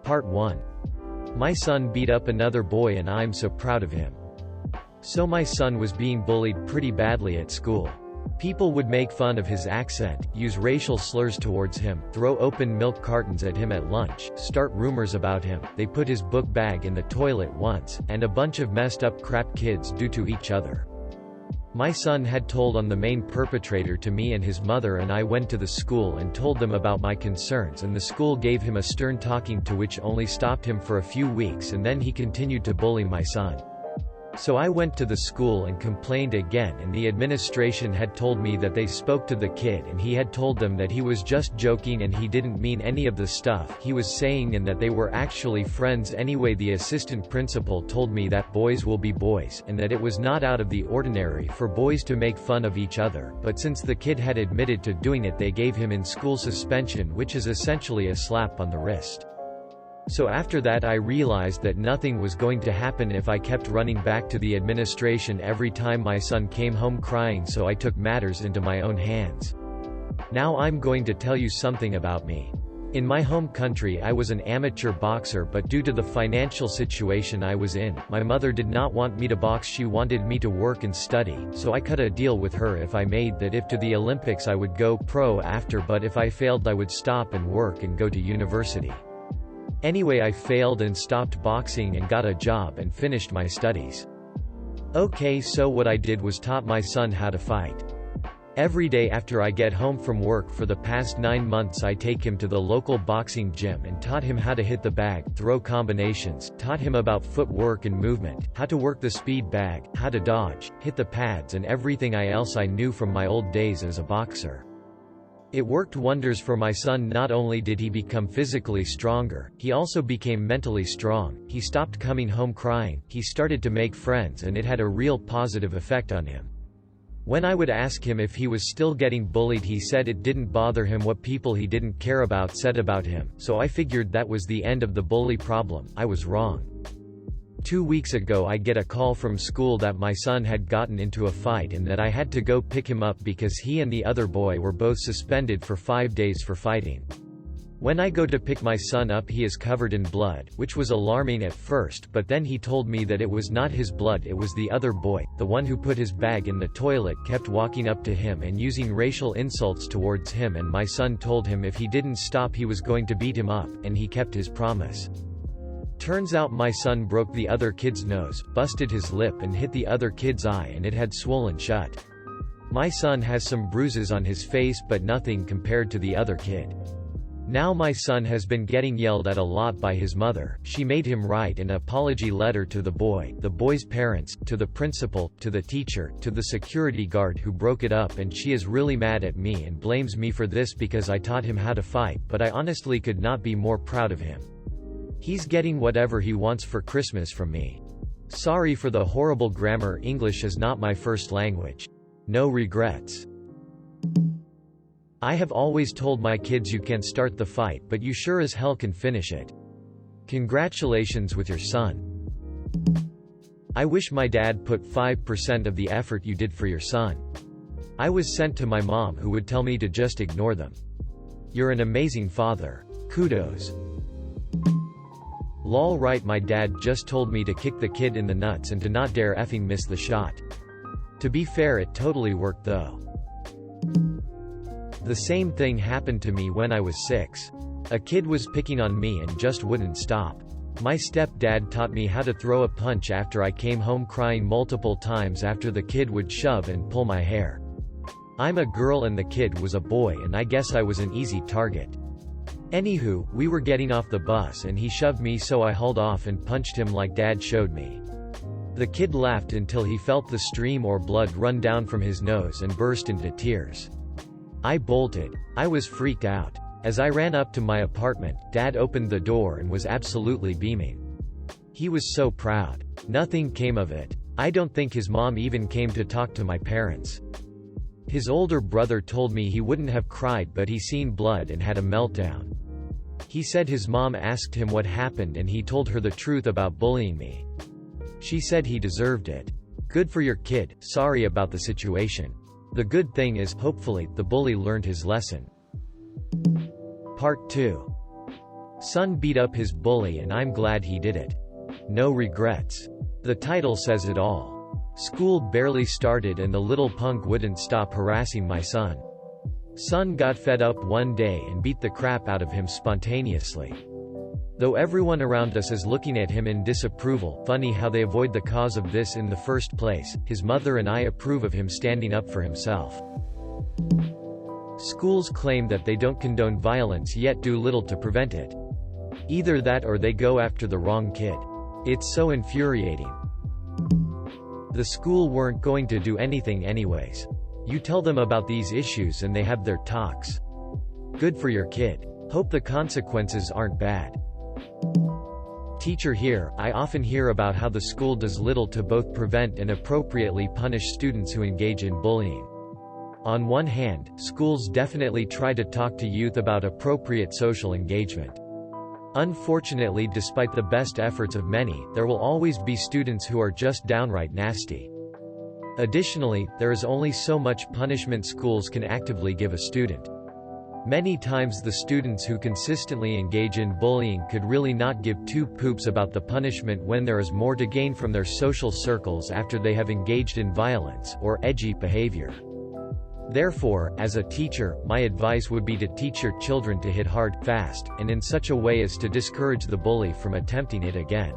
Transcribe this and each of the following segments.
Part 1. My son beat up another boy and I'm so proud of him. So my son was being bullied pretty badly at school. People would make fun of his accent, use racial slurs towards him, throw open milk cartons at him at lunch, start rumors about him. They put his book bag in the toilet once, and a bunch of messed up crap kids do to each other. My son had told on the main perpetrator to me and his mother, and I went to the school and told them about my concerns, and the school gave him a stern talking to which only stopped him for a few weeks, and then he continued to bully my son. So I went to the school and complained again, and the administration had told me that they spoke to the kid and he had told them that he was just joking and he didn't mean any of the stuff he was saying and that they were actually friends anyway. The assistant principal told me that boys will be boys, and that it was not out of the ordinary for boys to make fun of each other, but since the kid had admitted to doing it, they gave him in-school suspension, which is essentially a slap on the wrist. So after that I realized that nothing was going to happen if I kept running back to the administration every time my son came home crying, so I took matters into my own hands. Now I'm going to tell you something about me. In my home country I was an amateur boxer, but due to the financial situation I was in, my mother did not want me to box. She wanted me to work and study, so I cut a deal with her if I made that if to the Olympics I would go pro after, but if I failed I would stop and work and go to university. Anyway, I failed and stopped boxing and got a job and finished my studies. Okay, so what I did was taught my son how to fight. Every day after I get home from work for the past 9 months I take him to the local boxing gym and taught him how to hit the bag, throw combinations, taught him about footwork and movement, how to work the speed bag, how to dodge, hit the pads, and everything else I knew from my old days as a boxer. It worked wonders for my son. Not only did he become physically stronger, he also became mentally strong. He stopped coming home crying, he started to make friends, and it had a real positive effect on him. When I would ask him if he was still getting bullied, he said it didn't bother him what people he didn't care about said about him, so I figured that was the end of the bully problem. I was wrong. 2 weeks ago I get a call from school that my son had gotten into a fight and that I had to go pick him up because he and the other boy were both suspended for 5 days for fighting. When I go to pick my son up, he is covered in blood, which was alarming at first, but then he told me that it was not his blood, it was the other boy, the one who put his bag in the toilet, kept walking up to him and using racial insults towards him, and my son told him if he didn't stop he was going to beat him up, and he kept his promise. Turns out my son broke the other kid's nose, busted his lip, and hit the other kid's eye, and it had swollen shut. My son has some bruises on his face, but nothing compared to the other kid. Now my son has been getting yelled at a lot by his mother. She made him write an apology letter to the boy's parents, to the principal, to the teacher, to the security guard who broke it up, and she is really mad at me and blames me for this because I taught him how to fight, but I honestly could not be more proud of him. He's getting whatever he wants for Christmas from me. Sorry for the horrible grammar, English is not my first language. No regrets. I have always told my kids you can start the fight, but you sure as hell can finish it. Congratulations with your son. I wish my dad put 5% of the effort you did for your son. I was sent to my mom, who would tell me to just ignore them. You're an amazing father. Kudos. Lol, right, my dad just told me to kick the kid in the nuts and to not dare effing miss the shot. To be fair, it totally worked though. The same thing happened to me when I was 6. A kid was picking on me and just wouldn't stop. My stepdad taught me how to throw a punch after I came home crying multiple times after the kid would shove and pull my hair. I'm a girl and the kid was a boy, and I guess I was an easy target. Anywho, we were getting off the bus and he shoved me, so I hauled off and punched him like dad showed me. The kid laughed until he felt the stream or blood run down from his nose and burst into tears. I bolted. I was freaked out. As I ran up to my apartment, Dad opened the door and was absolutely beaming. He was so proud. Nothing came of it. I don't think his mom even came to talk to my parents. His older brother told me he wouldn't have cried, but he seen blood and had a meltdown. He said his mom asked him what happened and he told her the truth about bullying me. She said he deserved it. Good for your kid, sorry about the situation. The good thing is, hopefully, the bully learned his lesson. Part 2. Son beat up his bully and I'm glad he did it. No regrets. The title says it all. School barely started and the little punk wouldn't stop harassing my son. Son got fed up one day and beat the crap out of him spontaneously. Though everyone around us is looking at him in disapproval, funny how they avoid the cause of this in the first place. His mother and I approve of him standing up for himself. Schools claim that they don't condone violence yet do little to prevent it. Either that or they go after the wrong kid. It's so infuriating. The school weren't going to do anything anyways. You tell them about these issues and they have their talks. Good for your kid. Hope the consequences aren't bad. Teacher here. I often hear about how the school does little to both prevent and appropriately punish students who engage in bullying. On one hand, schools definitely try to talk to youth about appropriate social engagement. Unfortunately, despite the best efforts of many, there will always be students who are just downright nasty. Additionally, there is only so much punishment schools can actively give a student. Many times the students who consistently engage in bullying could really not give two poops about the punishment when there is more to gain from their social circles after they have engaged in violence or edgy behavior. Therefore, as a teacher, my advice would be to teach your children to hit hard, fast, and in such a way as to discourage the bully from attempting it again.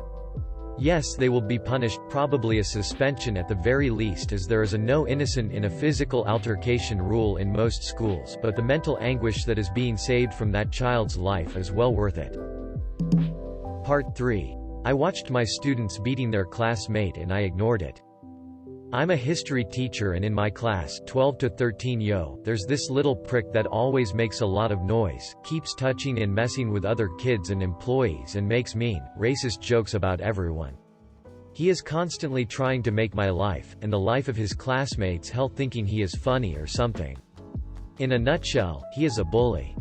Yes, they will be punished, probably a suspension at the very least, as there is a no innocent in a physical altercation rule in most schools, but the mental anguish that is being saved from that child's life is well worth it. Part 3. I watched my students beating their classmate and I ignored it. I'm a history teacher and in my class 12 to 13 there's this little prick that always makes a lot of noise, keeps touching and messing with other kids and employees and makes mean, racist jokes about everyone. He is constantly trying to make my life, and the life of his classmates hell thinking he is funny or something. In a nutshell, he is a bully.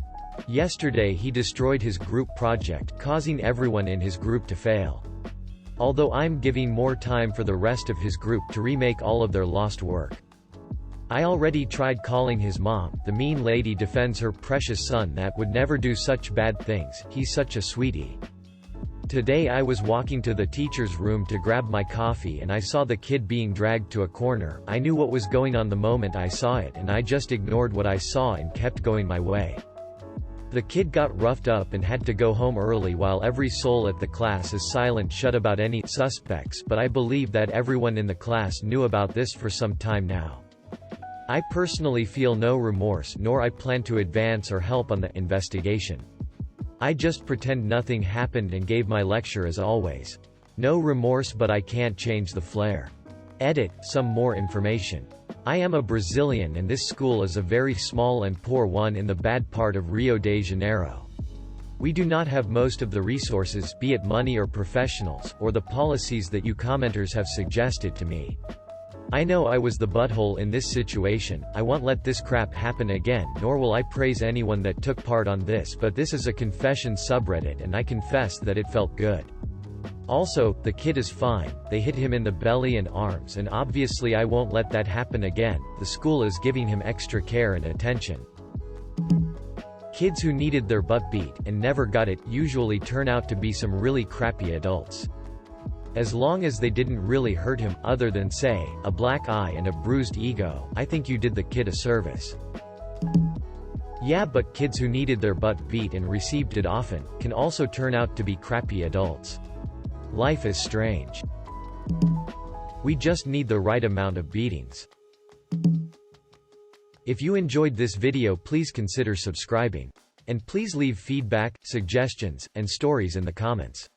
Yesterday he destroyed his group project, causing everyone in his group to fail. Although I'm giving more time for the rest of his group to remake all of their lost work. I already tried calling his mom. The mean lady defends her precious son that would never do such bad things, he's such a sweetie. Today I was walking to the teacher's room to grab my coffee and I saw the kid being dragged to a corner. I knew what was going on the moment I saw it and I just ignored what I saw and kept going my way. The kid got roughed up and had to go home early while every soul at the class is silent shut about any suspects, but I believe that everyone in the class knew about this for some time now. I personally feel no remorse nor I plan to advance or help on the investigation. I just pretend nothing happened and gave my lecture as always. No remorse, but I can't change the flare. Edit. Some more information. I am a Brazilian and this school is a very small and poor one in the bad part of Rio de Janeiro. We do not have most of the resources, be it money or professionals, or the policies that you commenters have suggested to me. I know I was the butthole in this situation. I won't let this crap happen again, nor will I praise anyone that took part on this, but this is a confession subreddit and I confess that it felt good. Also, the kid is fine, they hit him in the belly and arms and obviously I won't let that happen again. The school is giving him extra care and attention. Kids who needed their butt beat, and never got it, usually turn out to be some really crappy adults. As long as they didn't really hurt him, other than say, a black eye and a bruised ego, I think you did the kid a service. Yeah, but kids who needed their butt beat and received it often, can also turn out to be crappy adults. Life is strange. We just need the right amount of beatings. If you enjoyed this video, please consider subscribing. And please leave feedback, suggestions, and stories in the comments.